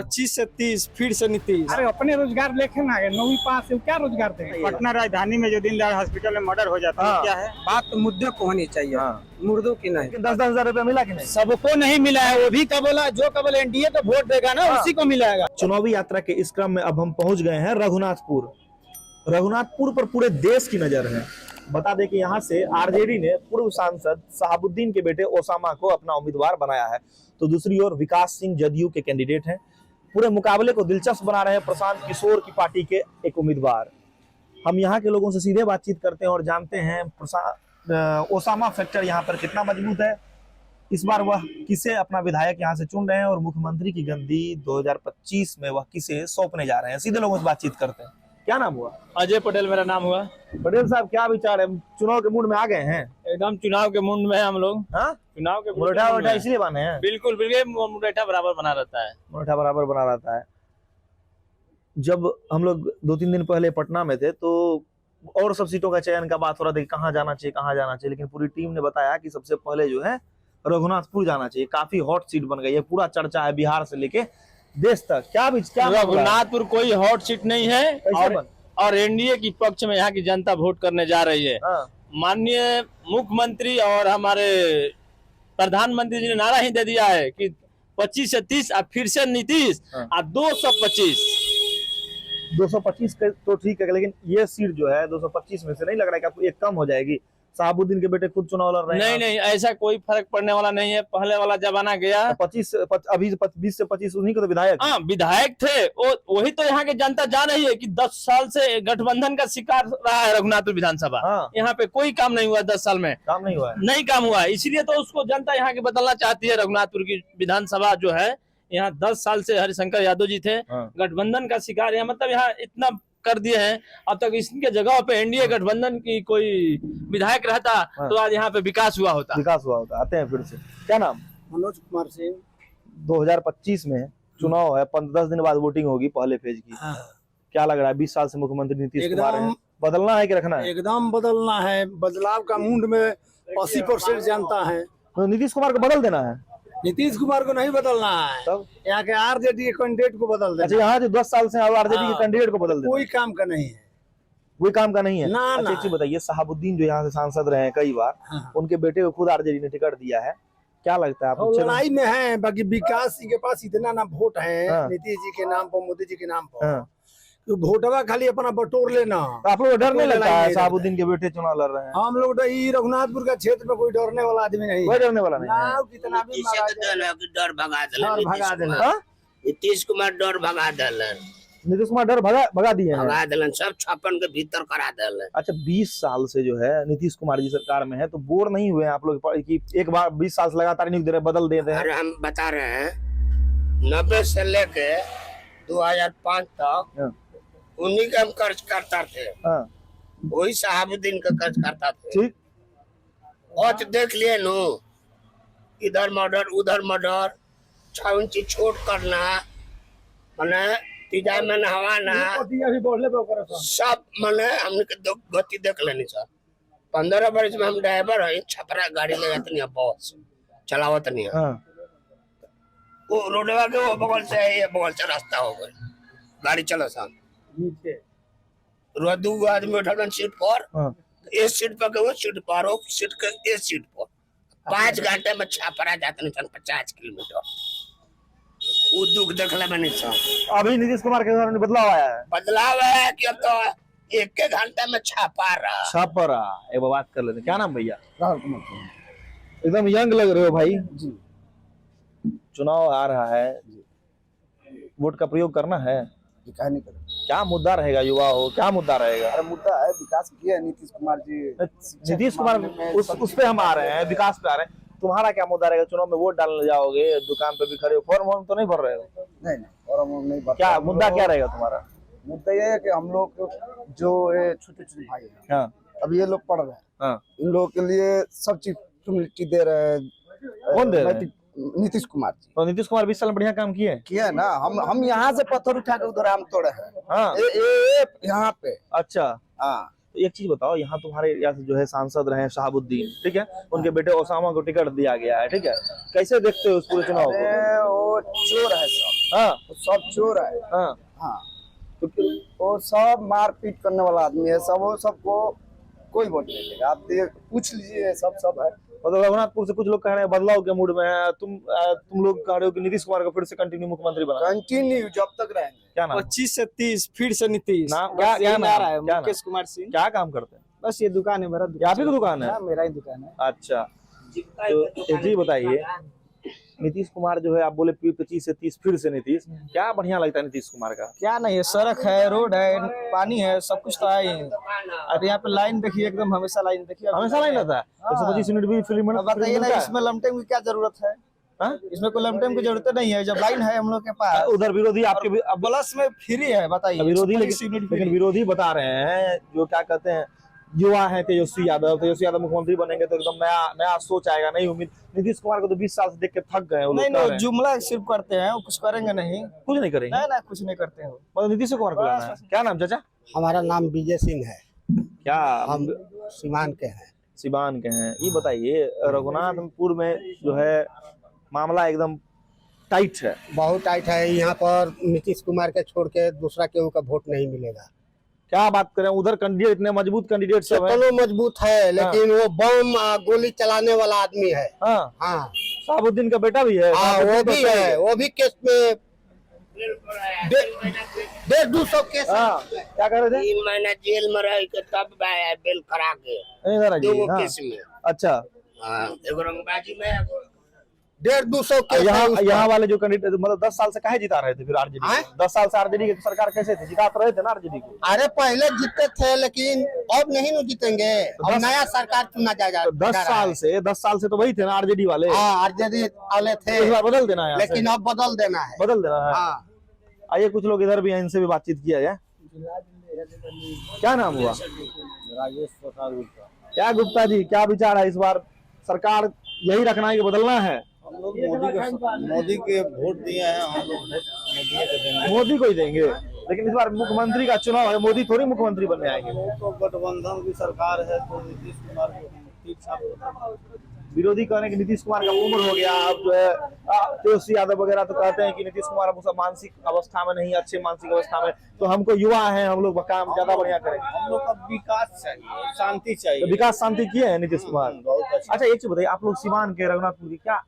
25 से 30 फिर से नीतीश। अरे अपने रोजगार लेके ना गए 9वीं पास से क्या रोजगार देंगे। पटना राजधानी में जो दीनदयाल हॉस्पिटल में मर्डर हो जाता है क्या है? बात तो मुद्दे को होनी चाहिए, मुर्दों की नहीं। 10-10 हजार रुपया मिला कि नहीं? सबको नहीं मिला है, वो भी का बोला जो का बोला एनडीए तो वोट देगा ना, उसी को मिलेगा। चुनावी यात्रा के इस क्रम में अब हम पहुंच गए हैं रघुनाथपुर। रघुनाथपुर पर पूरे देश की नजर है। बता दें कि यहाँ से आरजेडी ने पूर्व सांसद शहाबुद्दीन के बेटे ओसामा को अपना उम्मीदवार बनाया है, तो दूसरी ओर विकास सिंह जदयू के कैंडिडेट हैं। पूरे मुकाबले को दिलचस्प बना रहे हैं प्रशांत किशोर की पार्टी के एक उम्मीदवार। हम यहाँ के लोगों से सीधे बातचीत करते हैं और जानते हैं ओसामा फैक्टर यहाँ पर कितना मजबूत है, इस बार वह किसे अपना विधायक यहाँ से चुन रहे हैं और मुख्यमंत्री की गद्दी 2025 में वह किसे सौंपने जा रहे हैं। सीधे लोगों से बातचीत करते हैं। क्या नाम हुआ? अजय पटेल मेरा नाम हुआ। पटेल साहब क्या विचार है, चुनाव के मूड में आ गए हैं? एकदम चुनाव के मूड में है हम लोग। हाँ, चुनाव के मुरैठा इसलिए बने हैं? बिल्कुल बिल्कुल, मुरैठा बराबर बना रहता है। मुरैठा बराबर बना रहता है। जब हम लोग 2-3 दिन पहले पटना में थे तो और सब सीटों का चयन का बात हो रहा था कि कहाँ जाना चाहिए, लेकिन पूरी टीम ने बताया कि सबसे पहले जो है रघुनाथपुर जाना चाहिए। काफी हॉट सीट बन गई है, पूरा चर्चा है बिहार से लेके देश तक। क्या रघुनाथपुर कोई हॉट सीट नहीं है और एनडीए की पक्ष में यहाँ की जनता वोट करने जा रही है। माननीय मुख्यमंत्री और हमारे प्रधानमंत्री जी ने नारा ही दे दिया है कि 25 से 30 और फिर से नीतीश और 225 तो ठीक है, लेकिन ये सीट जो है 225 में से नहीं लग रहा है कि आपको एक कम हो जाएगी? शहाबुद्दीन के बेटे खुद चुनाव लड़ रहे हैं। नहीं, ऐसा कोई फर्क पड़ने वाला नहीं है। पहले वाला जमाना गया। 25 अभी 20 से 25 उन्हीं को तो विधायक। हाँ, विधायक थे वही तो यहाँ की जनता जान रही है कि 10 साल से गठबंधन का शिकार रहा है रघुनाथपुर विधानसभा। यहाँ पे कोई काम नहीं हुआ, 10 साल में काम नहीं हुआ है। नहीं काम हुआ है, इसीलिए तो उसको जनता यहाँ की बदलना चाहती है। रघुनाथपुर की विधानसभा जो है, यहाँ 10 साल से हरिशंकर यादव जी थे गठबंधन का शिकार। यहाँ मतलब यहाँ इतना कर दिए हैं, अब तक इसके जगह पे एनडीए गठबंधन की कोई विधायक रहता तो आज यहाँ पे विकास हुआ होता। आते हैं फिर से। क्या नाम? मनोज कुमार सिंह। 2025 में चुनाव है, 10 दिन बाद वोटिंग होगी पहले फेज की। क्या लग रहा है, 20 साल से मुख्यमंत्री नीतीश कुमार हैं, बदलना है कि रखना है? एकदम बदलना है। बदलाव का मूड में 80% जनता है। तो नीतीश कुमार को बदल देना है? नीतीश कुमार को नहीं बदलना है, तब यहाँ के आरजेडी के कैंडिडेट को बदल देना। अच्छा, यहाँ जो 10 साल से आरजेडी के कैंडिडेट को बदल देना? कोई काम का नहीं है, कोई काम का नहीं है। ना, अच्छा, एक चीज बताइए, शहाबुद्दीन जो यहाँ से सांसद रहे हैं कई बार, उनके बेटे को खुद आरजेडी ने टिकट दिया है, क्या लगता है आपको? लड़ाई में है, बाकी विकास सिंह के पास इतना ना वोट है नीतीश जी के नाम पर, मोदी जी के नाम पर, वोटवा खाली अपना बटोर लेना। तो आप लोग डर नहीं लगता है शहाबुद्दीन के बेटे चुनाव लड़ रहे हैं? हम लोग रघुनाथपुर का क्षेत्र में कोई डरने वाला आदमी नहीं, कोई डरने वाला नहीं है। कितना भी डर भगा देना नीतीश कुमार डर भगा दिलन। नीतीश कुमार डर भगा दिए हैं, भगा दिलन, सब 56 के भीतर करा दिलन। अच्छा, 20 साल से जो है नीतीश कुमार जी सरकार में है, तो बोर नहीं हुए आप लोग कि एक बार 20 साल से लगातार नहीं दे रहे, बदल देते हैं? अरे हम बता रहे हैं 90 से लेके 2005 तक उन्हीं का हम कर्ज करता थे। वही शहाबुद्दीन का कर्ज करता थे। ठीक, और देख लिए नो, इधर मर्डर उधर मर्डर, 6 इंची छोट करना, मैंने तीजा में नहवाना, सब मैंने हमने गति देख लेनी सर। 15 वर्ष में हम ड्राइवर है, छपरा गाड़ी ले जाते नहीं, बस चलावत नहीं है। वो रोडवा के वो बगल से ये बगल से रास्ता हो गए, गाड़ी चलो साहब नीचे दू आदमी बैठा सीट पर, इस सीट पर के वो सीट पर, वो सीट के इस सीट पर 5 घंटे में छापरा जाते नहीं 50 किलोमीटर। वो दुख देखले में नहीं सर। अभी नीतीश कुमार के दौरान बदलाव आया है? बदलाव है कि अब तो 1 घंटे में छापरा। एक बात कर लेते, क्या नाम भैया? राहुल कुमार। एकदम यंग लग रहे हो भाई जी। चुनाव आ रहा है, वोट का प्रयोग करना है? क्या मुद्दा रहेगा? युवा हो, क्या मुद्दा रहेगा? अरे मुद्दा है विकास किया है नीतीश कुमार जी। नीतीश कुमार उस पे हम आ रहे हैं, विकास पे आ रहे हैं। तुम्हारा क्या मुद्दा रहेगा? चुनाव में वोट डालने जाओगे, दुकान पे भी खड़े हो, फॉर्म तो नहीं भर रहे हो? नहीं, फॉर्म नहीं भर। क्या मुद्दा क्या रहेगा तुम्हारा? मुद्दा ये है कि हम लोग जो छोटे भाई हैं, अब ये लोग पढ़ रहे हैं, इन लोगों के लिए सब चीज फैसिलिटी दे रहे हैं। कौन दे रहे हैं? नीतीश कुमार जी। तो नीतीश कुमार 20 साल में बढ़िया काम किए ना। हम यहाँ से पत्थर उठा के उधर आम तोड़े हैं। यहाँ पे। अच्छा, तो एक चीज बताओ, यहाँ तुम्हारे यहाँ से जो है सांसद रहे शहाबुद्दीन, ठीक है, उनके बेटे ओसामा को टिकट दिया गया है, ठीक है, कैसे देखते हो उस पूरे चुनाव को? वो चोर है सब। हाँ वो सब चोर है। हाँ, हाँ, तो वो सब मारपीट करने वाला आदमी है सब। वो सबको कोई वोट नहीं देगा। आप पूछ लीजिए, सब है। मतलब रघुनाथपुर से कुछ लोग कह रहे हैं बदलाव के मूड में है, तुम लोग कह रहे हो कि नीतीश कुमार को फिर से कंटिन्यू मुख्यमंत्री बना, कंटिन्यू जब तक रहेंगे। क्या नाम? 25 से 30 फिर से नीतीश। नाम क्या क्या नाम नाम? रहा है? क्या नाम? मुकेश कुमार सिंह। क्या काम करते हैं? बस ये दुकान है, मेरा यहाँ पे दुकान है? मेरा ही दुकान है। अच्छा, तो एक चीज बताइए, नीतीश कुमार जो है आप बोले 25 से 30 फिर से नीतीश, क्या बढ़िया लगता है नीतीश कुमार का? क्या नहीं है, सड़क है, रोड है, पानी है, सब कुछ तो है ही। अब यहाँ पे लाइन देखिए, एकदम हमेशा लाइन देखिए। हमेशा लाइन रहता है? 125 यूनिट भी फ्री में बताइए ना, इसमें लमटेम की क्या जरूरत है? इसमें कोई लमटेम की जरूरत नहीं है, जब लाइन है हम लोग के पास। उधर विरोधी आपके प्लस में फ्री है, बताइए। विरोधी, लेकिन विरोधी बता रहे हैं जो क्या कहते हैं, युवा है तेजस्वी यादव मुख्यमंत्री बनेंगे तो एकदम नया सोच आएगा, नई उम्मीद। नीतीश कुमार को तो 20 साल से देख के थक गए वो लोग। नहीं, जुमला सिर्फ करते हैं, वो कुछ करेंगे नहीं। कुछ नहीं करेंगे? नहीं, कुछ नहीं करते हो। मतलब नीतीश कुमार को लाना है। क्या नाम चाचा? हमारा नाम विजय सिंह है। क्या? हम सीवान के हैं। सिवान के हैं। ये बताइए, रघुनाथपुर में जो है मामला एकदम टाइट है, बहुत टाइट है। यहाँ पर नीतीश कुमार के छोड़ के दूसरा केहू का वोट नहीं मिलेगा। क्या बात करें, उधर कैंडिडेट इतने मजबूत कैंडिडेट सब है। चलो मजबूत है, लेकिन वो बम गोली चलाने वाला आदमी है। हाँ, हाँ, शहाबुद्दीन का बेटा भी है। हाँ, वो भी है। वो भी केस में 150-200 केस। हाँ, क्या कर रहे थे? 3 महीना जेल में रह के तब बेल करा के इधर आ जाइए। 2 हाँ, केस में। अच्छा, एगो रंगबाजी में, 150-200 केस। यहाँ वाले जो कैंडिडेट मतलब 10 साल से काहे जिता रहे थे फिर आरजेडी? 10 साल से आरजेडी की सरकार कैसे थी? जिता रहे थे ना आरजेडी को। अरे पहले जीते थे, लेकिन अब नहीं न जीतेंगे। अब नया सरकार चुना जाएगा। 10 साल से तो वही थे ना आरजेडी वाले। हाँ, आरजेडी वाले थे, इस बार बदल देना है, लेकिन अब बदल देना है। बदल देना है। हाँ, आइए, कुछ लोग इधर भी हैं, इनसे भी बातचीत किया जाए। क्या नाम हुआ? राजेश प्रसाद गुप्ता। क्या गुप्ता जी, क्या विचार है? इस बार सरकार यही रखना है कि बदलना है? हम लोग मोदी के वोट दिए हैं। हम लोग वोट मोदी को ही देंगे, लेकिन इस बार मुख्यमंत्री का चुनाव है, मोदी थोड़ी मुख्यमंत्री बनने आएंगे। तो गठबंधन की सरकार है, तो नीतीश कुमार को ठीक। विरोधी कहने कि नीतीश कुमार का उम्र हो गया, अब जो है तेजस्वी यादव वगैरह तो कहते हैं कि नीतीश कुमार अब मानसिक अवस्था में नहीं, अच्छे मानसिक अवस्था में, तो हमको युवा है, हम लोग काम ज्यादा बढ़िया करें। हम लोग का विकास चाहिए, शांति चाहिए। तो विकास शांति किए हैं नीतीश कुमार। बहुत अच्छा। अच्छा, एक चीज बताइए, आप लोग सिवान के रघुनाथपुर की, क्या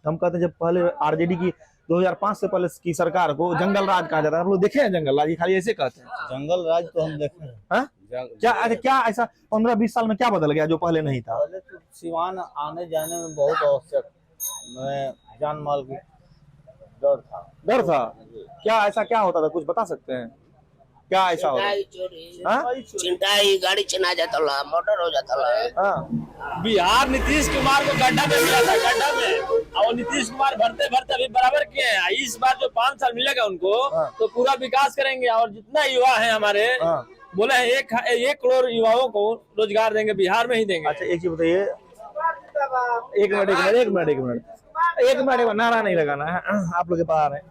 हम कहते हैं जब पहले आरजेडी की 2005 से पहले की सरकार को जंगल राज कहा जाता है, हम लोग देखे हैं जंगल राज? ये खाली ऐसे कहते हैं। जंगल राज तो हम देखे हैं। हाँ? क्या ऐसा 15-20 साल में क्या बदल गया जो पहले नहीं था? पहले तो सिवान आने जाने में बहुत आवश्यक, मैं जान माल की डर था। क्या ऐसा क्या होता था, कुछ बता सकते हैं? क्या ऐसा होता? हाँ? चिंता ही, गाड़ी छिना जाता ला, मोटर हो जाता ला। हाँ, बिहार नीतीश कुमार को गड्ढा में मिला था, गड्ढा में, और नीतीश कुमार भरते भरते अभी बराबर किए हैं। इस बार जो 5 साल मिलेगा उनको, तो पूरा विकास करेंगे। और जितना युवा है हमारे, बोले हैं 1 करोड़ युवाओं को रोजगार देंगे, बिहार में ही देंगे। अच्छा, एक चीज बताइए, एक मिनट नारा नहीं लगाना है, आप लोग के पास आ रहे हैं।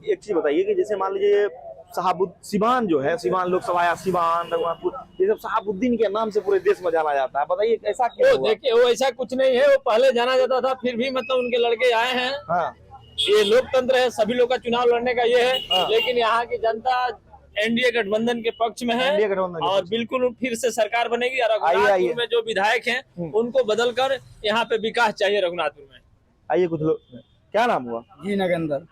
एक चीज बताइए कि जैसे मान लीजिए सिवान जो है, सिवान लोकसभा या सिवान रघुनाथपुर, ये सब शहाबुद्दीन के नाम से पूरे देश में जाना जाता है, बताइए ऐसा क्यों? देखिए, वो ऐसा कुछ नहीं है, वो पहले जाना जाता था, फिर भी मतलब उनके लड़के आए हैं। हाँ, ये लोकतंत्र है, सभी लोग का चुनाव लड़ने का ये है। लेकिन यहाँ की जनता एनडीए गठबंधन के पक्ष में है, और बिल्कुल फिर से सरकार बनेगी। और रघुनाथपुर में जो विधायक हैं उनको बदलकर यहाँ पे विकास चाहिए रघुनाथपुर में। आइए, कुछ लोग, क्या नाम हुआ? जी नगेंद्र।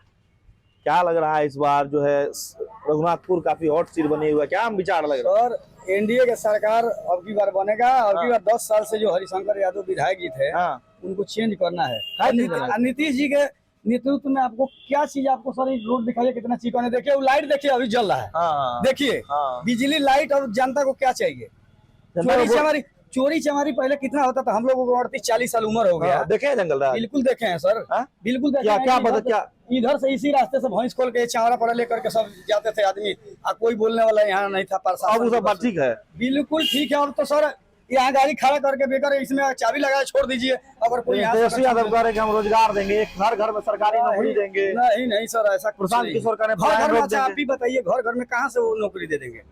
क्या लग रहा है इस बार जो है रघुनाथपुर काफी हॉट सीट बनी हुआ है, क्या विचार लग रहा है? सर, एनडीए के सरकार अब की बार बनेगा। अब की बार 10 साल से जो हरिशंकर यादव विधायक जी थे, उनको चेंज करना है। नीतीश जी के नेतृत्व में आपको क्या चीज, आपको सर रोड दिखाइए कितना चिकन है, देखिए वो लाइट देखिए अभी जल रहा है। देखिए बिजली लाइट, और जनता को क्या चाहिए? चोरी चमारी पहले कितना होता था? हम लोगों को 38-40 साल उम्र हो गया। देखे हैं जंगल राज? बिल्कुल देखे हैं सर, बिल्कुल देखे हैं। क्या इधर से इसी रास्ते से भैंस खोल के चावड़ा पड़ा लेकर के सब जाते थे आदमी, कोई बोलने वाला यहाँ नहीं था। अब वो सब बात ठीक है? बिल्कुल ठीक है। अब तो सर यहाँ गाड़ी खड़ा करके बेकार इसमें चाबी लगा छोड़ दीजिए। अगर कोई तेजस्वी यादव कह रहे कि हम रोजगार देंगे, घर घर में सरकारी नौकरी देंगे। नहीं सर, ऐसा प्रशांत किशोर का घर घर में, अच्छा आप ही बताइए, घर घर में कहाँ से वो नौकरी दे देंगे?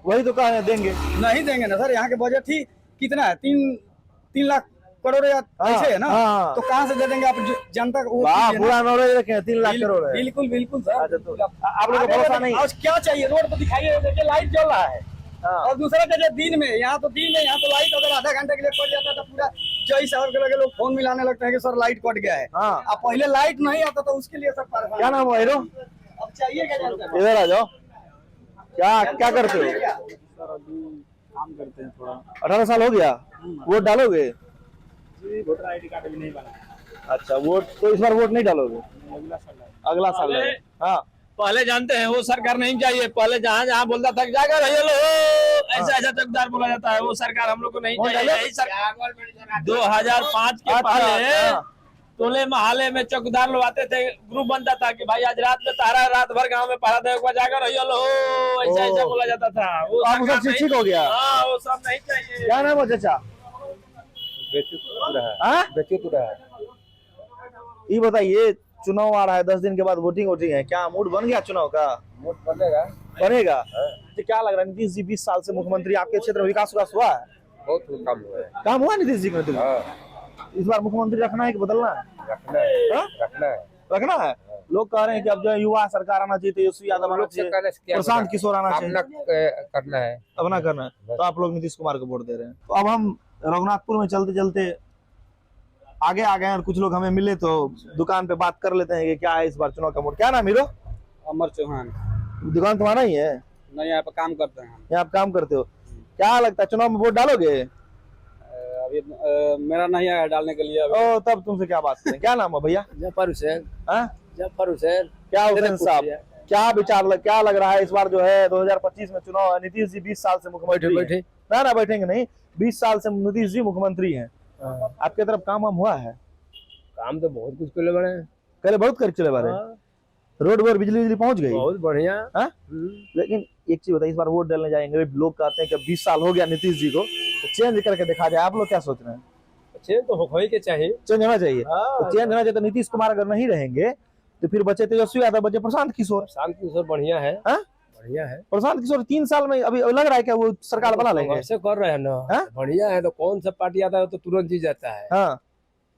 वही तो कह रहे हैं देंगे। नहीं देंगे ना सर, यहाँ के बजट ही कितना है, 3 लाख करोड़ या ऐसे है ना, तो कहाँ से दे देंगे आप जनता को? पूरा नॉलेज रखे 3 लाख करोड़ है। बिल्कुल बिल्कुल सर। अच्छा, तो आप लोगों को भरोसा नहीं? आज क्या चाहिए, रोड पर दिखाइए, देखिए लाइट जल रहा है। और दूसरा जगह दिन में, यहाँ तो दिन में, यहाँ तो लाइट अगर आधा घंटे के लिए कट जाता है तो पूरा जय साहब के लगे लोग फोन मिलाने लगते हैं कि सर लाइट कट गया है। अब पहले लाइट नहीं आता तो उसके लिए सब परेशान। क्या नाम है हीरो? अब चाहिए क्या जनता को? इधर आ जाओ। क्या करते हो? काम करते हैं थोड़ा। 18 साल हो गया, वोट डालोगे? वोटर आईडी कार्ड भी नहीं बना। अच्छा, वोट तो इस बार वोट नहीं डालोगे? अगला साल हाँ। पहले जानते हैं वो सरकार नहीं चाहिए, पहले जहाँ जहाँ बोलता था जाकर ऐसा ऐसा चौकीदार बोला जाता है, वो सरकार हम लोग को नहीं चाहिए। यही सरकार 2005 के पहले टोले मोहल्ले में चौकीदार लोग आते थे, ग्रुप बनता था कि भाई आज रात में तारा, रात भर गांव में पहरा दे, जाकर ऐसा ऐसा बोला जाता था। वो सब शिक्षित हो गया। हाँ, वो सब नहीं चाहिए। क्या नाम है चाचा? ये बताइए, चुनाव आ रहा है, 10 दिन के बाद वोटिंग है, क्या मूड बन गया चुनाव का? वोट बनेगा। तो क्या लग रहा है, नीतीश जी 20 साल से मुख्यमंत्री, आपके क्षेत्र में विकास हुआ है? बहुत काम हुआ है। काम हुआ नीतीश जी को? इस बार मुख्यमंत्री रखना है कि बदलना है? रखना है। लोग कह रहे हैं कि अब जो युवा सरकार आना चाहिए, तेजस्वी यादव आना चाहिए, प्रशांत किशोर आना चाहिए, करना है, अपना करना है। तो आप लोग नीतीश कुमार को वोट दे रहे हैं। तो अब हम रघुनाथपुर में चलते चलते आगे आ गए और कुछ लोग हमें मिले तो दुकान पे बात कर लेते हैं कि क्या है इस बार चुनाव का मूड। क्या नाम हीरो? अमर चौहान। दुकान तुम्हारा ही है? नहीं, यहाँ पे काम करते हैं। यहाँ आप काम करते हो? क्या लगता है चुनाव में वोट डालोगे? अभी मेरा नहीं आया डालने के लिए। ओ, तब तुमसे क्या बात करें। क्या नाम है भैया? जफर हुसैन। जफर हुसैन। क्या हुसैन साहब, क्या विचार क्या लग रहा है इस बार जो है 2025 में चुनाव है? नीतीश जी 20 साल से मुख्यमंत्री ना बैठेंगे नहीं, 20 साल से नीतीश जी मुख्यमंत्री हैं। आपके तरफ काम हुआ है? काम तो बहुत कुछ कर बने, करे बहुत कर चले बारे। रोड वोड बिजली पहुंच गई? बहुत बढ़िया। लेकिन एक चीज बताइए, इस बार वोट डालने जाएंगे, लोग कहते हैं कि 20 साल हो गया नीतीश जी को, तो चेंज करके दिखा जाए। आप लोग क्या सोच रहे हैं? चेंज तो हो ही के चाहिए, चेंज होना चाहिए। तो चेंज होना चाहिए तो नीतीश कुमार अगर नहीं रहेंगे तो फिर बचे तेजस्वी यादव, बचे प्रशांत किशोर। बढ़िया है। बढ़िया है प्रशांत किशोर 3 साल में अभी लग रहा है क्या वो सरकार बना लेंगे? ऐसे कर रहे हैं ना। बढ़िया है, तो कौन सा पार्टी आता है तो तुरंत जीत जाता है। हाँ,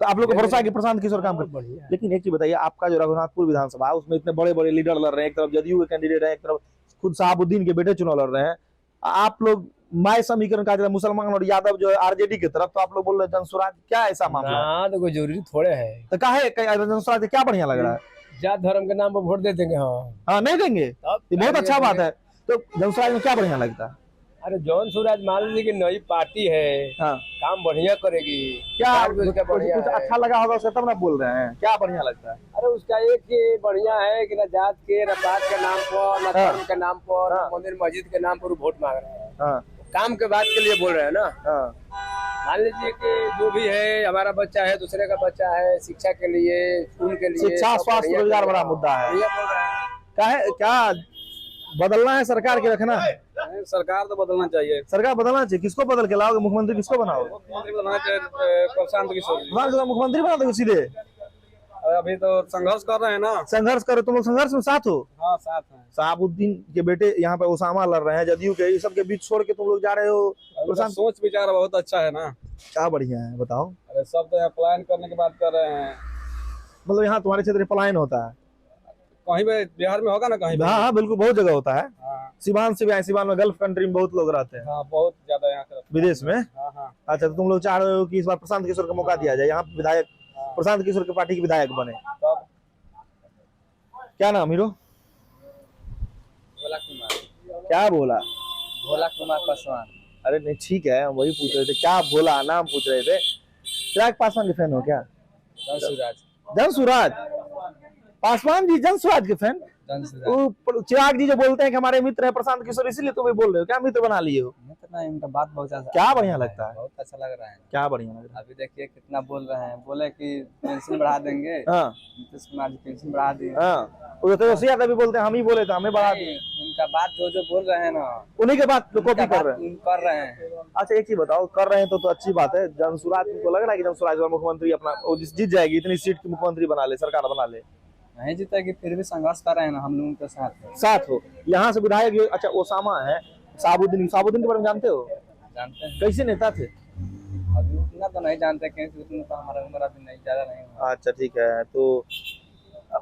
तो आप लोग को भरोसा है कि प्रशांत किशोर काम कर। लेकिन एक चीज बताइए, आपका जो रघुनाथपुर विधानसभा है उसमें इतने बड़े बड़े लीडर लड़ रहे हैं, एक तरफ जदयू के कैंडिडेट है, एक तरफ खुद साहबुद्दीन के बेटे चुनाव लड़ रहे हैं। आप लोग माय समीकरण का मुसलमान और यादव जो है आरजेडी की तरफ, तो आप लोग बोल रहे हैं जनसुराज, क्या ऐसा मामला है? तो कोई जरूरी थोड़े है। तो काहे जनसुराज क्या बढ़िया लग रहा है? जात धर्म के नाम पर वोट दे देंगे। हाँ, नहीं देंगे, ये बहुत अच्छा बात है। तो जनसुराज में क्या बढ़िया लगता है? अरे जौन सूरज मान लीजिए कि नई पार्टी है, काम बढ़िया करेगी। क्या कुछ अच्छा लगा होगा उसे तब ना बोल रहे हैं, क्या बढ़िया लगता है? अरे उसका एक ही बढ़िया है कि न जात के, न बात के नाम पर, न धर्म के नाम पर, न मंदिर मस्जिद के नाम पर वोट मांग रहे हैं। काम के बात के लिए बोल रहे हैं ना। मान लीजिए कि जो भी है, हमारा बच्चा है, दूसरे का बच्चा है, शिक्षा के लिए, स्कूल के लिए, शिक्षा, स्वास्थ्य, रोजगार बड़ा मुद्दा है। क्या बदलना है सरकार के रखना है? सरकार तो बदलना चाहिए। सरकार बदलना चाहिए। किसको बदल के लाओगे? मुख्यमंत्री किसको बनाओगे? मुख्यमंत्री बनाना चाहिए प्रशांत किशोर। मुख्यमंत्री बना दोगे सीधे? अभी तो संघर्ष कर रहे हैं ना। संघर्ष करो, तुम लोग संघर्ष में साथ हो? हाँ, साथ हैं। साहबुद्दीन के बेटे यहाँ पे ओसामा लड़ रहे हैं, जदयू के, ये सब के बीच छोड़ के तुम लोग जा रहे हो। प्रशांत सोच विचार बहुत अच्छा है ना। क्या बढ़िया है बताओ। अरे सब तो यहाँ पलायन करने की बात कर रहे हैं। मतलब यहाँ तुम्हारे क्षेत्र में पलायन होता है? कहीं पे बिहार में होगा ना, कहीं। हाँ, बिल्कुल, बहुत जगह होता है। सिवान से भी आए, सिवान में गल्फ कंट्री में बहुत लोग रहते हैं। बहुत ज्यादा यहाँ विदेश में। अच्छा, तो तुम लोग चाह रहे हो कि इस बार प्रशांत किशोर को मौका दिया जाए, यहाँ विधायक प्रशांत किशोर की पार्टी के विधायक बने। क्या नाम हीरो? भोला कुमार। क्या बोला? भोला कुमार पासवान। अरे नहीं, ठीक है, हम वही पूछ रहे थे, क्या बोला नाम पूछ रहे थे। चिराग पासवान के फैन हो क्या? जनसुराज पासवान जी जनसुराज के फैन? चिराग जी जो बोलते हैं कि हमारे मित्र है प्रशांत किशोर, इसीलिए तुम्हें बोल रहे हो क्या? मित्र बना लिए हो? इनका बात बहुत क्या बढ़िया लगता है? बहुत अच्छा लग रहा है। क्या बढ़िया लग रहा है? अभी देखिए कितना बोल रहे हैं, बोले कि पेंशन बढ़ा देंगे। नीतीश कुमार जी पेंशन बढ़ा दिए। तो भी बोलते हैं, हम ही बोले थे हमें बढ़ा दिए। उनका बात जो बोल रहे हैं ना, उन्हीं के बात कॉपी कर रहे हैं। अच्छा, एक चीज बताओ, कर रहे हैं तो अच्छी बात है। जनसुराज को लग रहा है कि जनसुराज मुख्यमंत्री अपना जीत जाएगी, इतनी सीट की मुख्यमंत्री बना ले, सरकार बना ले? नहीं जीतेगी, फिर भी संघर्ष कर रहे हैं ना, हम लोगों के साथ हो। यहाँ से विधायक, अच्छा ओसामा है, शहाबुद्दीन के बारे में जानते हो? जानते हैं। कैसे नेता थे? अभी उतना तो नहीं जानते क्योंकि उतना तो हमारा उम्र अभी नहीं ज्यादा नहीं हुआ। अच्छा ठीक है। तो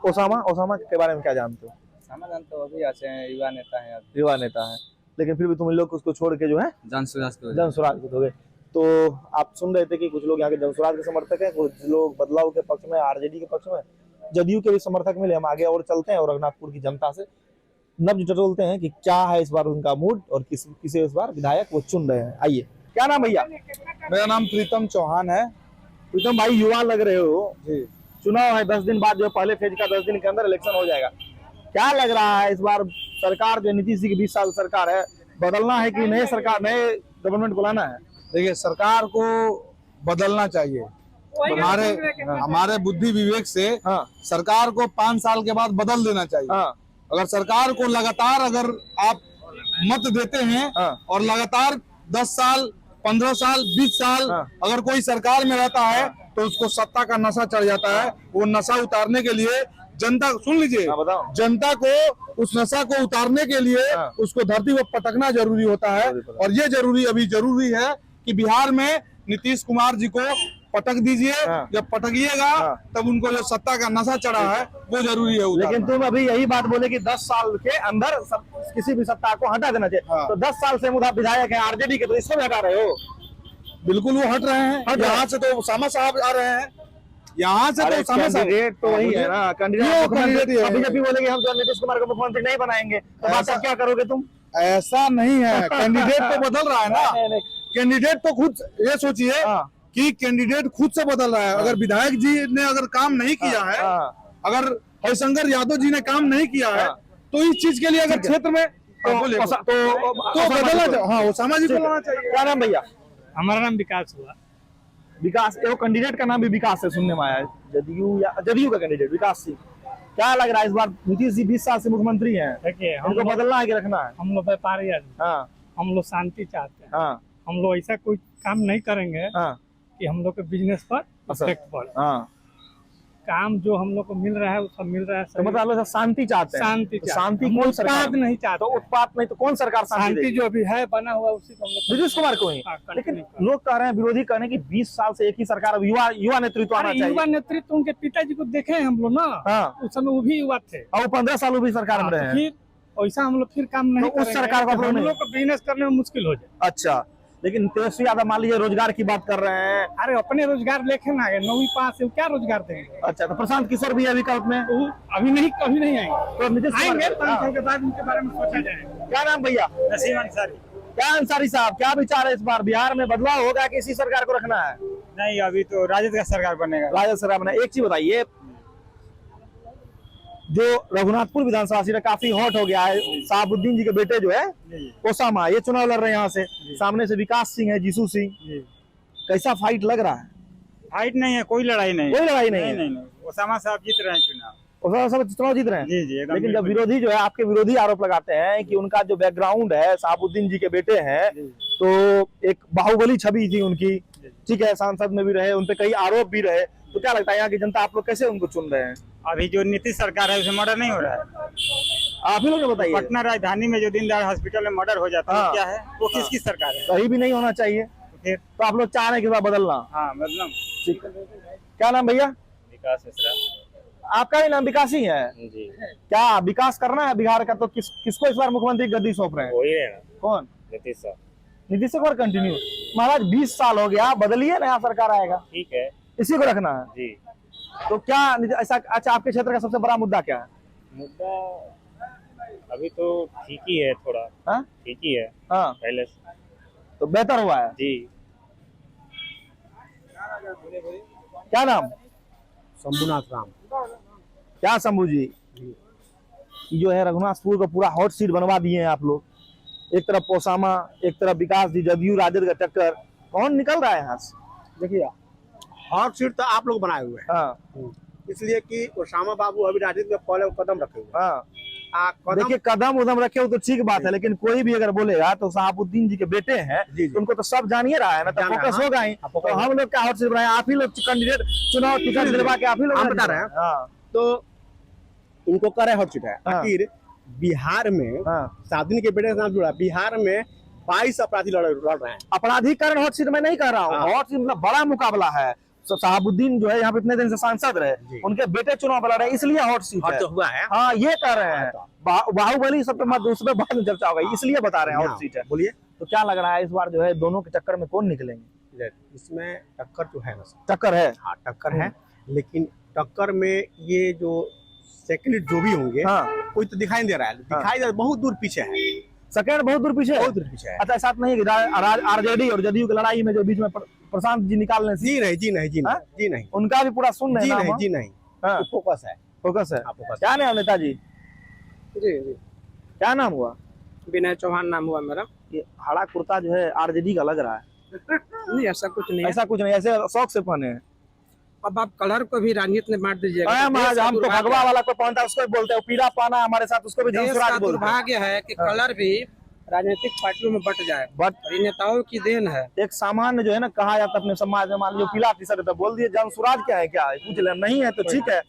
ओसामा के बारे में क्या जानते हो? समझ जानते हो, अभी अच्छे हैं, युवा नेता है, अभी युवा नेता है, लेकिन फिर भी तुम लोग उसको छोड़ के जो है जनसुराज जनसुराज हो गए। तो आप सुन रहे थे कि कुछ लोग यहाँ के जनसुराज के समर्थक हैं, कुछ लोग बदलाव के पक्ष में, आरजेडी के पक्ष में, जदयू के भी समर्थक मिले। हम आगे और चलते हैं और रघुनाथपुर की जनता से नब्ज टटोलते हैं कि क्या है इस बार उनका मूड और किसे इस बार विधायक वो चुन रहे हैं। आइए, क्या नाम भैया? मेरा नाम प्रीतम चौहान है। प्रीतम भाई, युवा लग रहे हो जी। चुनाव है 10 दिन बाद, जो पहले फेज का 10 दिन के अंदर इलेक्शन हो जाएगा। क्या लग रहा है इस बार सरकार जो नीतीश जी की 20 साल सरकार है, बदलना है कि नए सरकार, नए गवर्नमेंट को लाना है? देखिए, सरकार को बदलना चाहिए। हमारे बुद्धि विवेक से सरकार को 5 साल के बाद बदल देना चाहिए। अगर सरकार को लगातार अगर आप मत देते हैं और लगातार 10 साल 15 साल 20 साल अगर कोई सरकार में रहता है तो उसको सत्ता का नशा चढ़ जाता है। वो नशा उतारने के लिए जनता, सुन लीजिए, जनता को उस नशा को उतारने के लिए उसको धरती पर पटकना जरूरी होता है। और ये जरूरी है कि बिहार में नीतीश कुमार जी को पटक दीजिए। जब पटकिएगा तब उनको जो सत्ता का नशा चढ़ा है वो जरूरी है। लेकिन तुम अभी यही बात बोले कि 10 साल के अंदर किसी भी सत्ता को हटा देना चाहिए। तो 10 साल से मुद्दा विधायक है आरजेडी के, तो इसको भी हटा रहे हो? बिल्कुल वो हट रहे हैं। यहाँ से तो ओसामा साहब आ रहे हैं, यहाँ से तो ओसामा साहब। कैंडिडेट तो वही है ना, कैंडिडेट बीजेपी बोलेगी हम जो नीतीश कुमार को मुख्यमंत्री नहीं बनाएंगे, तो बात क्या करोगे तुम? ऐसा नहीं है, कैंडिडेट तो बदल रहा है ना। कैंडिडेट तो खुद, ये सोचिए कि कैंडिडेट खुद से बदल रहा है। अगर विधायक जी ने अगर काम नहीं किया है, अगर हरिशंकर यादव जी ने काम नहीं किया है, तो इस चीज के लिए अगर क्षेत्र में तो बदलना चाहिए। हाँ, ओसामा जी को लाना चाहिए। क्या नाम भैया? हमारा नाम विकास हुआ। विकास, वो कैंडिडेट का नाम भी विकास है, सुनने में आया है। जदयू का कैंडिडेट विकास सिंह। क्या लग रहा है इस बार नीतीश जी 20 साल से मुख्यमंत्री हैं, देखिए उनको बदलना है कि रखना है? हम लोग व्यापारी आदमी, हम लोग शांति चाहते हैं। हम लोग ऐसा कोई काम नहीं करेंगे कि हम लोग के बिजनेस पर इफेक्ट पड़े। काम जो हम लोग को मिल रहा है वो सब मिल रहा है। तो मतलब आप लोग शांति चाहते हैं? शांति कौन सरकार नहीं चाहते? तो उत्पाद नहीं तो कौन सरकार शांति जो अभी है बना हुआ उसी को हम लोग नीतीश कुमार को ही। लेकिन लोग कह रहे हैं, विरोधी कह रहे हैं कि 20 साल से एक ही सरकार, अब युवा नेतृत्व आना चाहिए। युवा नेतृत्व उनके पिताजी को देखे हैं हम लोग ना, उस समय वो भी युवा थे और 15 साल वो भी सरकार में रहे हैं। फिर वैसा हम लोग फिर काम नहीं उस सरकार को हम लोग को बिजनेस करने में मुश्किल हो जाए। अच्छा, लेकिन तेजस्वी यादव मान लीजिए रोजगार की बात कर रहे हैं। अरे अपने रोजगार लेके ना आए, 9वीं पास है, क्या रोजगार देंगे? अच्छा, तो प्रशांत किशोर भी है विकल्प में? अभी नहीं, कभी नहीं आएंगे। तो नीतीश आएंगे 5 साल के बाद उनके बारे में सोचा जाएगा। क्या नाम भैया? नसीम अंसारी। क्या अंसारी साहब, क्या विचार है इस बार बिहार में बदलाव होगा कि इसी सरकार को रखना है? नहीं, अभी तो राजद का सरकार बनेगा। राजद सरकार बनेगा। एक चीज बताइए, जो रघुनाथपुर विधानसभा सीट काफी हॉट हो गया है, शहाबुद्दीन जी के बेटे जो है ओसामा, ये चुनाव लड़ रहे हैं यहाँ से। सामने से विकास सिंह है, जीसू सिंह। कैसा फाइट लग रहा है? फाइट नहीं है, कोई लड़ाई नहीं, कोई लड़ाई नहीं है। नहीं। ओसामा साहब जीत रहे हैं चुनाव। ओसामा साहब चुनाव जीत रहे हैं? जी। लेकिन जब विरोधी जो है, आपके विरोधी आरोप लगाते हैं कि उनका जो बैकग्राउंड है, शहाबुद्दीन जी के बेटे हैं, तो एक बाहुबली छवि थी उनकी, ठीक है, सांसद में भी रहे, उनपे कई आरोप भी रहे। तो क्या लगता है यहाँ की जनता, आप लोग कैसे उनको चुन रहे हैं? अभी जो नीतीश सरकार है उसमें मर्डर नहीं हो रहा है। आप ही लोग बताइए। पटना राजधानी में जो दीनदयाल हॉस्पिटल में मर्डर हो जाता है, क्या है वो? किसकी सरकार है? कहीं भी नहीं होना चाहिए। फिर तो आप लोग चाह रहे हैं कि बदलना? हाँ, मतलब ठीक है। क्या नाम भैया? विकास मिश्रा। आपका भी नाम विकास ही है जी। क्या विकास करना है बिहार का? तो किसको इस बार मुख्यमंत्री गद्दी सौंप रहे हैं? वही है ना, कौन? नीतीश साहब। नीतीश कुमार कंटिन्यू। महाराज 20 साल हो गया, बदलिए, नया सरकार आएगा, ठीक है, इसी को रखना है जी। तो क्या ऐसा? अच्छा, आपके क्षेत्र का सबसे बड़ा मुद्दा क्या है? मुद्दा अभी तो ठीक ही है, थोड़ा ठीक ही है पहले से, तो बेहतर हुआ है जी। क्या नाम? शंभुनाथ राम। क्या शंभू जी, जो है रघुनाथपुर को पूरा हॉट सीट बनवा दिए हैं आप लोग। एक तरफ ओसामा, एक तरफ विकास जी, जदयू राजद का टक्कर, कौन निकल रहा है यहाँ से? देखिए, हॉट सीट तो आप लोग बनाए हुए हैं, इसलिए कि ओसामा बाबू अभी राजद में पहले कदम रखे हुए। देखिए, कदम उदम रखे हो तो ठीक बात है, लेकिन कोई भी अगर बोलेगा तो शहाबुद्दीन जी के बेटे हैं, तो उनको तो सब जानिए रहा है ना, तो फोकस होगा ही। तो हम लोग क्या हॉट सीट बनाए? आप ही लोग कैंडिडेट चुनाव टिकट दिलवा के आप ही लोग बता रहे हैं। तो इनको करे हॉट सीट है, आखिर बिहार में साधुन के बेटे के नाम जुड़ा, बिहार में 22 अपराधी लड़ रहे हैं। अपराधीकरण हॉट सीट में नहीं कह रहा हूँ, हॉट सीट मतलब बड़ा मुकाबला है। शहाबुद्दीन जो है यहाँ पे इतने दिन से सांसद रहे, उनके बेटे चुनाव लड़ रहे, इसलिए हॉट सीट है। तो हुआ है, हाँ ये कह रहे हैं। बाहुबली सब पे मत, उसमें बाद में चर्चा होगा, इसलिए बता रहे हैं हॉट सीट है। बोलिए, तो क्या लग रहा है इस बार जो है दोनों के चक्कर में कौन निकलेंगे? इसमें टक्कर तो है ना, टक्कर है, हाँ टक्कर है, लेकिन टक्कर में ये जो सेकंड जो भी होंगे, कोई तो दिखाई नहीं दे रहा है, दिखाई दे रहा है, बहुत दूर पीछे है, सेकंड बहुत दूर पीछे है, बहुत दूर पीछे है। अच्छा ऐसा नहीं है कि आरजेडी और जदयू की लड़ाई में जो बीच में प्रशांत जी निकालने से? जी नहीं, उनका भी पूरा सुन रहे हैं? जी नहीं, फोकस है, फोकस है। क्या नाम नेताजी? जी क्या नाम हुआ? विनय चौहान नाम हुआ मेरा। ये हरा कुर्ता जो है आरजेडी का लग रहा है। नहीं ऐसा कुछ नहीं है। ऐसा कुछ नहीं, ऐसे शौक से पहने हैं। अब आप कलर को भी राजनीति में बांट दीजिएगा। हम तो भगवा वाला को पहनता है उसको भी बोलते हैं, पीला पाना हमारे साथ उसको भी जनसुराज बोलते हैं। दुर्भाग्य है कि कलर भी राजनीतिक पार्टियों में बट जाए, बट ये नेताओं की देन है। एक सामान्य जो है ना कहा जाता है अपने समाज में, मान लीजिए पीला टी शर्ट है तो बोल दिए जनसुराज क्या है, क्या है पूछ ले, नहीं है तो ठीक है।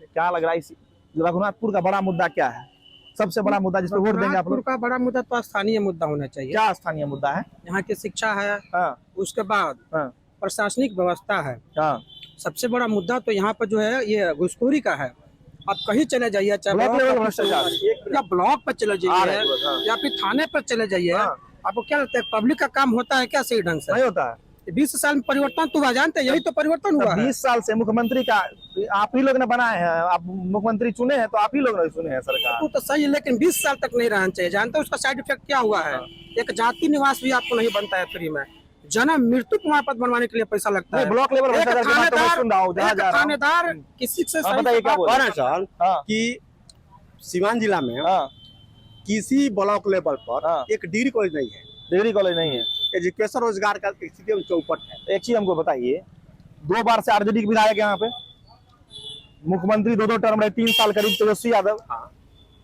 क्या लग रहा है इस रघुनाथपुर का बड़ा मुद्दा क्या है, सबसे बड़ा मुद्दा जिसपे वोट देंगे आप लोग? का बड़ा मुद्दा तो स्थानीय मुद्दा होना चाहिए। क्या स्थानीय मुद्दा है? यहाँ की शिक्षा है, उसके बाद हाँ। प्रशासनिक व्यवस्था है। हाँ। सबसे बड़ा मुद्दा तो यहाँ पर जो है ये घुसखोरी का है। आप कहीं चले जाइए, चाहे या ब्लॉक पर चले जाइए या फिर थाने पर चले जाइए, आपको क्या लगता है पब्लिक का काम होता है क्या सही ढंग से? नहीं होता है। 20 साल में परिवर्तन तो हुआ, जानते हैं, यही तो परिवर्तन हुआ है। 20 साल से मुख्यमंत्री का आप ही लोग ने बनाए हैं, आप मुख्यमंत्री चुने हैं तो आप ही लोग ने चुने हैं सरकार। तो सही है, लेकिन 20 साल तक नहीं रहना चाहिए। जानते हैं उसका साइड इफेक्ट क्या हुआ है? एक जाति निवास भी आपको नहीं बनता है फ्री में, जन्म मृत्यु प्रमाण पत्र बनवाने के लिए पैसा लगता है। ब्लॉक लेवल थानेदार किसी से कि सीवान जिला में किसी ब्लॉक लेवल पर एक डिग्री कॉलेज नहीं है, डिग्री कॉलेज नहीं है, एजुकेशन रोजगार का स्थिति चौपट है। एक चीज हमको बताइए, 2 बार से आरजेडी के विधायक यहाँ पे मुख्यमंत्री 2 टर्म रहे, 3 साल करीब तेजस्वी यादव,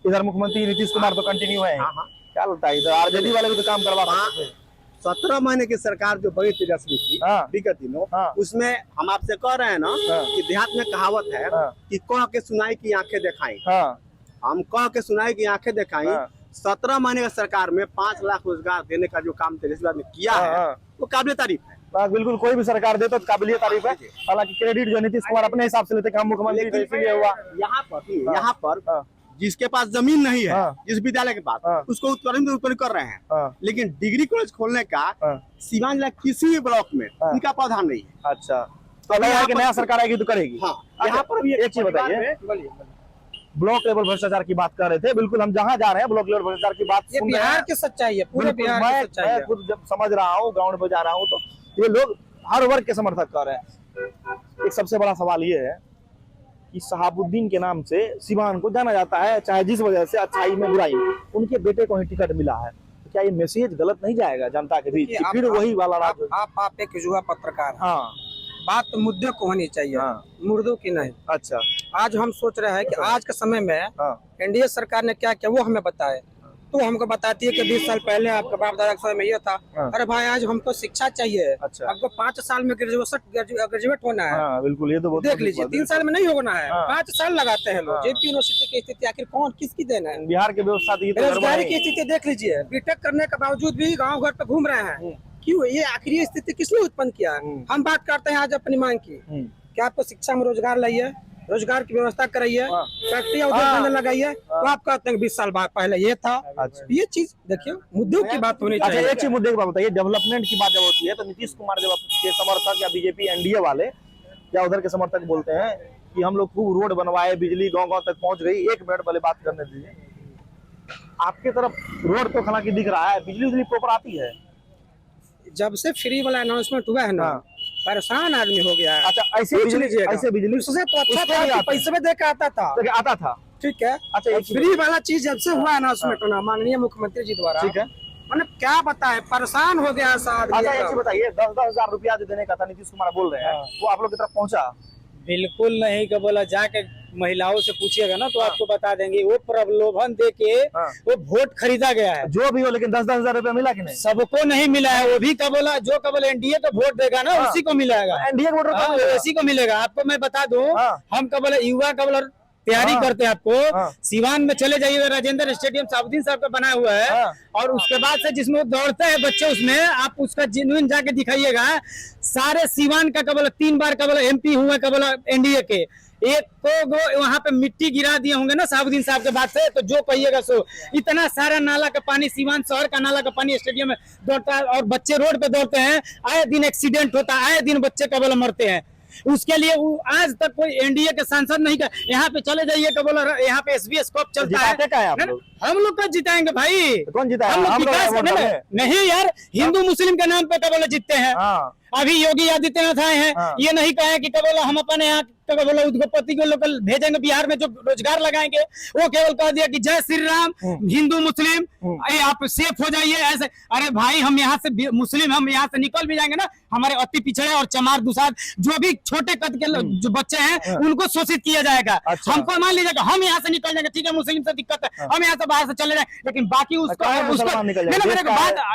इधर मुख्यमंत्री नीतीश कुमार तो कंटिन्यू है। क्या लगता है इधर आरजेडी वाले भी तो काम करवा सकते हैं? 17 महीने की सरकार जो बड़ी तेजस्वी की विगत दिनों, उसमें हम आपसे कह रहे हैं ना कि देहात में कहावत है कि कह के सुनाई की आंखें दिखाई, हम कह के सुनाई की आंखें दिखाई। 17 महीने की सरकार में 5 लाख रोजगार देने का जो काम तेजस्वी ने किया है वो काबिल तारीफ है। बिल्कुल, कोई भी सरकार दे तो काबिलियत तारीफ है। हालांकि क्रेडिट जो नीतीश कुमार अपने हिसाब से लेते हैं, हम मुख्यमंत्री इसलिए हुआ। यहाँ पर जिसके पास जमीन नहीं है, जिस विद्यालय के पास, उसको उत्तोलन कर रहे हैं, लेकिन डिग्री कॉलेज खोलने का सीवान जिला किसी भी ब्लॉक में उनका प्रावधान नहीं है। अच्छा, तो नया सरकार आएगी तो करेगी। यहाँ पर भी एक चीज बताइए, ब्लॉक लेवल भ्रष्टाचार की बात कर रहे थे, बिल्कुल हम जहाँ जा रहे हैं ब्लॉक लेवल भ्रष्टाचार की बात सुन रहे हैं। बिहार की सच्चाई है, पूरे बिहार की सच्चाई है। मैं खुद जब समझ रहा हूँ, ग्राउंड पे जा रहा हूँ, तो ये लोग हर वर्ग के समर्थक कर रहे हैं। एक सबसे बड़ा सवाल ये है कि शहाबुद्दीन के नाम से सिवान को जाना जाता है, चाहे जिस वजह से अच्छाई में बुराई में, उनके बेटे को ही टिकट मिला है, तो क्या ये मैसेज गलत नहीं जाएगा जनता के बीच? फिर वही वाला आप एक युवा पत्रकार, बात तो मुद्दे को होनी चाहिए, मुर्दों की नहीं। अच्छा, आज हम सोच रहे हैं कि आज के समय में एनडीए सरकार ने क्या किया वो हमें बताए, तो हमको बताती है कि 20 साल पहले आपके बाप दादा के समय में ये था। अरे भाई आज हमको शिक्षा चाहिए, आपको 5 साल में ग्रेजुएट होना है। बिल्कुल, ये तो देख लीजिए, 3 साल में नहीं होना है, 5 साल लगाते हैं लोग। जेपी यूनिवर्सिटी की स्थिति आखिर कौन किसकी देना है? बिहार की व्यवस्था, बेरोजगारी की स्थिति देख लीजिए, बीटेक करने के बावजूद भी गाँव घर पे घूम रहे हैं। क्यों? ये आखिरी स्थिति किसने उत्पन्न किया? हम बात करते हैं आज अपनी मांग की, क्या आपको शिक्षा में रोजगार लाइए, रोजगार की व्यवस्था कराइए, फैक्ट्री उद्योग लगाइए, तो आप कहते हैं 20 साल बाद पहले ये था। ये चीज देखिए, मुद्दों की बात होनी चाहिए। एक चीज मुद्दे की बात बताइए, डेवलपमेंट की बात जब होती है तो नीतीश कुमार जब के समर्थक या बीजेपी एनडीए वाले या उधर के समर्थक बोलते हैं कि हम लोग खूब रोड बनवाए, बिजली गाँव गाँव तक पहुंच गई। 1 मिनट पहले बात करने दीजिए, आपके तरफ रोड तो हालांकि दिख रहा है, बिजली प्रॉपर आती है? जब से फ्री वाला अनाउंसमेंट हुआ है ना, परेशान आदमी हो गया है। अच्छा, ऐसे बिजली उससे तो अच्छा था, पैसे में देकर आता था। ठीक है। अच्छा, फ्री वाला चीज जब से हुआ अनाउंसमेंट होना माननीय मुख्यमंत्री जी द्वारा, ठीक है, मतलब क्या बताए, परेशान हो गया आदमी। अच्छा, एक चीज बताइए, 10-10 हजार रुपया जो देने का था नीतीश कुमार बोल रहे हैं, वो आप लोग की तरफ पहुंचा? बिल्कुल नहीं, क्या बोला, जाके महिलाओं से पूछिएगा ना तो आपको बता देंगे। वो प्रलोभन दे के वो वोट खरीदा गया है, जो भी हो, लेकिन 10-10 हजार रुपया मिला कि नहीं? सबको नहीं मिला है। वो भी क्या बोला, जो क्या बोला एनडीए को वोट देगा ना उसी को मिलेगा, एनडीए वोटर उसी को मिलेगा। आपको मैं बता दूं, हम क्या बोले युवा क्या बोला तैयारी करते हैं आपको सिवान में चले जाइए, राजेंद्र स्टेडियम साबुद्दीन साहब का बना हुआ है और उसके बाद से जिसमें दौड़ते हैं बच्चे, उसमें आप उसका जेन्युइन जाके दिखाइएगा। सारे सिवान का केवल 3 बार केवल MP हुए केवल NDA के, एक तो वहां पे मिट्टी गिरा दिए होंगे ना साबुद्दीन साहब के बाद से, तो जो कहिएगा सो। इतना सारा नाला का पानी, सिवान शहर का नाला का पानी स्टेडियम में दौड़ता है और बच्चे रोड पे दौड़ते हैं, आए दिन एक्सीडेंट होता है, आए दिन बच्चे केवल मरते हैं। उसके लिए आज तक कोई NDA के सांसद नहीं कर। यहाँ पे चले जाइए केवल, यहाँ पे SBS कप चलता है, हम लोग का जिताएंगे भाई। कौन जिताएगा? हम लोग विकास नहीं यार, हिंदू मुस्लिम के नाम पे केवल जीतते हैं। अभी योगी आदित्यनाथ आए हैं, ये नहीं कहे कि केवल हम अपने यहाँ केवल उद्योगपति को लोग भेजेंगे बिहार में जो रोजगार लगाएंगे, वो केवल कह दिया कि जय श्री राम, हिंदू मुस्लिम आप सेफ हो जाइए ऐसे। अरे भाई हम यहाँ से मुस्लिम, हम यहाँ से निकल भी जाएंगे ना, हमारे अति पिछड़े और चमार दुसाद जो भी छोटे कद के जो बच्चे हैं उनको शोषित किया जाएगा। हमको मान लीजिएगा हम यहाँ से निकल जाएंगे, ठीक है मुस्लिम से दिक्कत है, हम यहाँ से बाहर से चले जाए, लेकिन बाकी उसको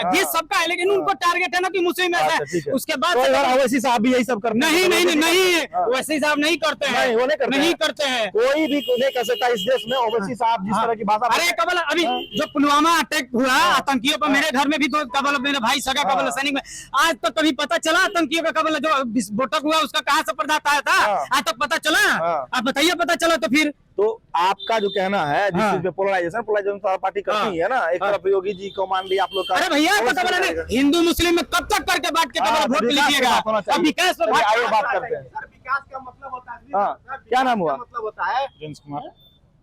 ये सबका है, लेकिन उनको टारगेट है ना कि मुस्लिम ऐसा है। उसके बाद ओवैसी साहब भी यही सब करते हैं। नहीं वैसे साहब नहीं करते हैं, नहीं करते हैं। कोई भी नहीं कर सकता इस देश में ओवैसी साहब जिस तरह की भाषा। अरे कबल अभी जो पुलवामा अटैक हुआ आतंकियों पर, मेरे घर में भी तो कबल मेरे भाई सगा कबल सैनिक में, आज तक कभी पता चला आतंकियों का कबल जो विस्फोटक हुआ उसका कहाँ से पर्दाफाश आया था? आज तक पता चला? आप बताइए, पता चला तो फिर। तो आपका जो कहना है जिस चीज पे पोलराइजेशन पार्टी करती है ना, एक तरफ योगी जी को मान लिया आप लोग का। अरे भैया तो कबल हिंदू मुस्लिम में कब तक करके बांट के कबल वोट लीजिएगा? विकास पर आगे बात करते हैं। विकास का मतलब होता है, क्या नाम हुआ? मतलब होता है प्रिंस कुमार।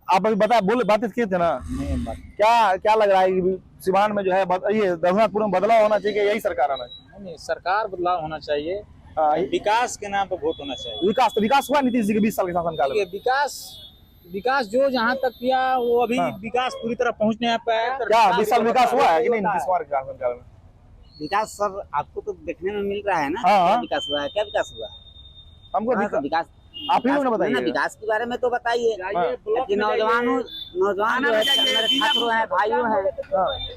आप अभी बता बोले बातें किए थे ना, क्या लग रहा है कि सिवान में जो है ये रघुनाथपुर में बदलाव होना चाहिए, यही सरकार आना चाहिए? नहीं, सरकार बदलाव होना चाहिए, विकास के नाम पर वोट होना चाहिए। विकास हुआ नीतीश जी के 20 साल के शासनकाल में? विकास जो जहाँ तक किया वो अभी विकास पूरी तरह पहुँच नहीं पाया। क्या 20 साल विकास हुआ है कि नहीं नीतीश कुमार के शासनकाल में? विकास सर आपको तो देखने में मिल रहा है ना, हाँ। क्या विकास हुआ है? क्या विकास हुआ? हमको विकास आप ही लोग ने बताइए। विकास के बारे में तो बताइए, कि नौजवान जो है हमारे छात्र हैं, भाइयों हैं,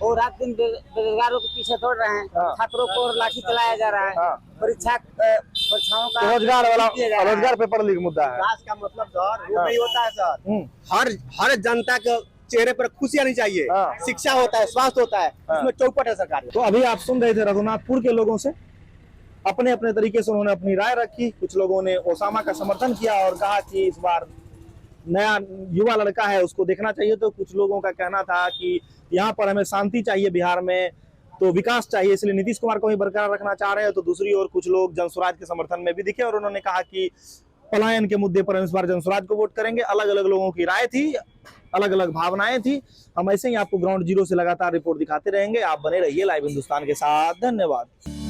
वो रात दिन बेरोजगारों के पीछे दौड़ रहे हैं, छात्रों को लाठी चलाया जा रहा है, परीक्षाओं का रोजगार पेपर लीक मुद्दा है। विकास का मतलब सर वो नहीं होता है सर, हर जनता के चेहरे पर खुशी आनी चाहिए, शिक्षा होता है, स्वास्थ्य होता है, उसमें चौपट है सरकार। तो अभी आप सुन रहे थे रघुनाथपुर के लोगों से, अपने अपने तरीके से उन्होंने अपनी राय रखी। कुछ लोगों ने ओसामा का समर्थन किया और कहा कि इस बार नया युवा लड़का है उसको देखना चाहिए। तो कुछ लोगों का कहना था कि यहाँ पर हमें शांति चाहिए, बिहार में तो विकास चाहिए, इसलिए नीतीश कुमार को ही बरकरार रखना चाह रहे हैं। तो दूसरी ओर कुछ लोग जनसुराज के समर्थन में भी दिखे और उन्होंने कहा कि पलायन के मुद्दे पर हम इस बार जनसुराज को वोट करेंगे। अलग अलग लोगों की राय थी, अलग अलग भावनाएं थी। हम ऐसे ही आपको ग्राउंड जीरो से लगातार रिपोर्ट दिखाते रहेंगे। आप बने रहिए लाइव हिंदुस्तान के साथ। धन्यवाद।